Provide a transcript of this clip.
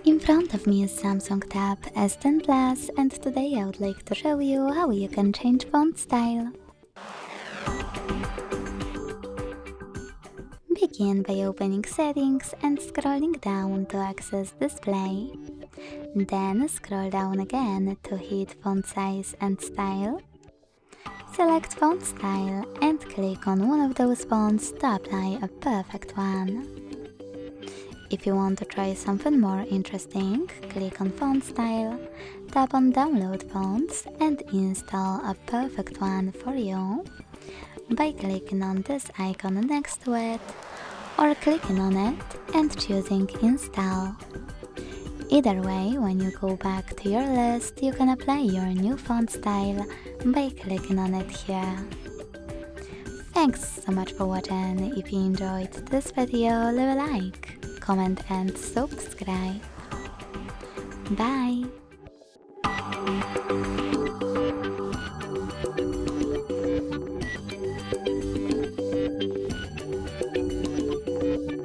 In front of me is Samsung Tab S10 Plus, and today I would like to show you how you can change font style. Begin by opening Settings and scrolling down to access Display. Then scroll down again to hit Font Size and Style. Select Font Style and click on one of those fonts to apply a perfect one. If you want to try something more interesting, click on Font Style, tap on Download Fonts and install a perfect one for you by clicking on this icon next to it or clicking on it and choosing Install. Either way, when you go back to your list, you can apply your new font style by clicking on it here. Thanks so much for watching. If you enjoyed this video, leave a like, comment and subscribe. Bye!